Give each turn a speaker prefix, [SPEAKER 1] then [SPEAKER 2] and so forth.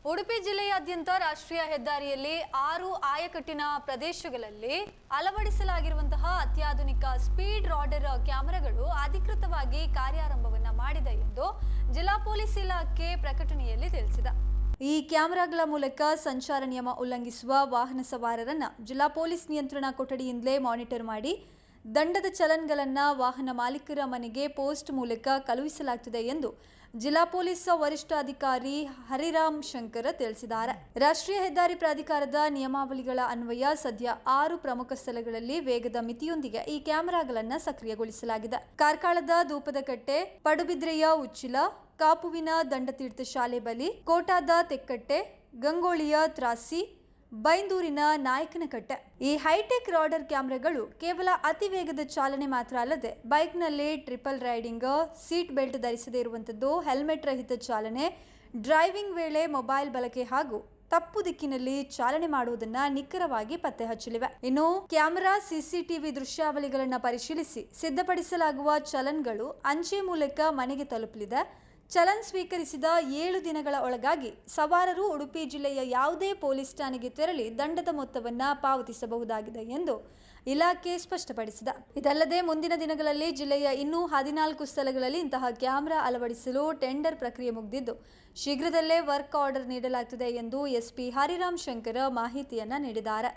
[SPEAKER 1] ಉಡುಪಿ ಜಿಲ್ಲೆಯಾದ್ಯಂತ ರಾಷ್ಟ್ರೀಯ ಹೆದ್ದಾರಿಯಲ್ಲಿ 6 ಆಯಕಟ್ಟಿನ ಪ್ರದೇಶಗಳಲ್ಲಿ ಅಳವಡಿಸಲಾಗಿರುವಂತಹ ಅತ್ಯಾಧುನಿಕ ಸ್ಪೀಡ್ ರಾಡರ್ ಕ್ಯಾಮೆರಾಗಳು ಅಧಿಕೃತವಾಗಿ ಕಾರ್ಯಾರಂಭವನ್ನ ಮಾಡಿದೆ ಎಂದು ಜಿಲ್ಲಾ ಪೊಲೀಸ್ ಇಲಾಖೆ ಪ್ರಕಟಣೆಯಲ್ಲಿ ತಿಳಿಸಿದೆ. ಈ ಕ್ಯಾಮೆರಾಗಳ ಮೂಲಕ ಸಂಚಾರ ನಿಯಮ ಉಲ್ಲಂಘಿಸುವ ವಾಹನ ಸವಾರರನ್ನ ಜಿಲ್ಲಾ ಪೊಲೀಸ್ ನಿಯಂತ್ರಣ ಕೊಠಡಿಯಿಂದಲೇ ಮಾನಿಟರ್ ಮಾಡಿ ದಂಡದ ಚಲನ್ಗಳನ್ನು ವಾಹನ ಮಾಲೀಕರ ಮನೆಗೆ ಪೋಸ್ಟ್ ಮೂಲಕ ಕಳುಹಿಸಲಾಗುತ್ತದೆ ಎಂದು ಜಿಲ್ಲಾ ಪೊಲೀಸ್ ವರಿಷ್ಠಾಧಿಕಾರಿ ಹರಿರಾಮ್ ಶಂಕರ್ ತಿಳಿಸಿದ್ದಾರೆ. ರಾಷ್ಟ್ರೀಯ ಹೆದ್ದಾರಿ ಪ್ರಾಧಿಕಾರದ ನಿಯಮಾವಳಿಗಳ ಅನ್ವಯ ಸದ್ಯ 6 ಪ್ರಮುಖ ಸ್ಥಳಗಳಲ್ಲಿ ವೇಗದ ಮಿತಿಯೊಂದಿಗೆ ಈ ಕ್ಯಾಮೆರಾಗಳನ್ನು ಸಕ್ರಿಯಗೊಳಿಸಲಾಗಿದೆ. ಕಾರ್ಕಳದ ಧೂಪದಕಟ್ಟೆ, ಪಡುಬಿದ್ರೆಯ ಉಚ್ಚಿಲ, ಕಾಪುವಿನ ದಂಡತೀರ್ಥ ಶಾಲೆ ಬಳಿ, ಕೋಟಾದ ತೆಕ್ಕಟ್ಟೆ, ಗಂಗೋಳಿಯ ತ್ರಾಸಿ, ಬೈಂದೂರಿನ ನಾಯಕನಕಟ್ಟೆ. ಈ ಹೈಟೆಕ್ ರಾಡರ್ ಕ್ಯಾಮೆರಾಗಳು ಕೇವಲ ಅತಿ ವೇಗದ ಚಾಲನೆ ಮಾತ್ರ ಅಲ್ಲದೆ ಬೈಕ್ನಲ್ಲಿ ಟ್ರಿಪಲ್ ರೈಡಿಂಗ್, ಸೀಟ್ ಬೆಲ್ಟ್ ಧರಿಸದೇ ಇರುವಂಥದ್ದು, ಹೆಲ್ಮೆಟ್ ರಹಿತ ಚಾಲನೆ, ಡ್ರೈವಿಂಗ್ ವೇಳೆ ಮೊಬೈಲ್ ಬಳಕೆ ಹಾಗೂ ತಪ್ಪು ದಿಕ್ಕಿನಲ್ಲಿ ಚಾಲನೆ ಮಾಡುವುದನ್ನು ನಿಖರವಾಗಿ ಪತ್ತೆ ಹಚ್ಚಲಿವೆ. ಇನ್ನು ಕ್ಯಾಮೆರಾ ಸಿಸಿಟಿವಿ ದೃಶ್ಯಾವಳಿಗಳನ್ನು ಪರಿಶೀಲಿಸಿ ಸಿದ್ಧಪಡಿಸಲಾಗುವ ಚಲನ್ಗಳು ಅಂಚೆ ಮೂಲಕ ಮನೆಗೆ ತಲುಪಲಿದೆ. ಚಲನ್ ಸ್ವೀಕರಿಸಿದ 7 ದಿನಗಳ ಒಳಗಾಗಿ ಸವಾರರು ಉಡುಪಿ ಜಿಲ್ಲೆಯ ಯಾವುದೇ ಪೊಲೀಸ್ ಠಾಣೆಗೆ ತೆರಳಿ ದಂಡದ ಮೊತ್ತವನ್ನು ಪಾವತಿಸಬಹುದಾಗಿದೆ ಎಂದು ಇಲಾಖೆ ಸ್ಪಷ್ಟಪಡಿಸಿದೆ. ಇದಲ್ಲದೆ ಮುಂದಿನ ದಿನಗಳಲ್ಲಿ ಜಿಲ್ಲೆಯ ಇನ್ನೂ 14 ಸ್ಥಳಗಳಲ್ಲಿ ಇಂತಹ ಕ್ಯಾಮೆರಾ ಅಳವಡಿಸಲು ಟೆಂಡರ್ ಪ್ರಕ್ರಿಯೆ ಮುಗಿದಿದ್ದು ಶೀಘ್ರದಲ್ಲೇ ವರ್ಕ್ ಆರ್ಡರ್ ನೀಡಲಾಗುತ್ತದೆ ಎಂದು ಎಸ್ಪಿ ಹರಿರಾಮ್ ಶಂಕರ್ ಮಾಹಿತಿಯನ್ನ ನೀಡಿದ್ದಾರೆ.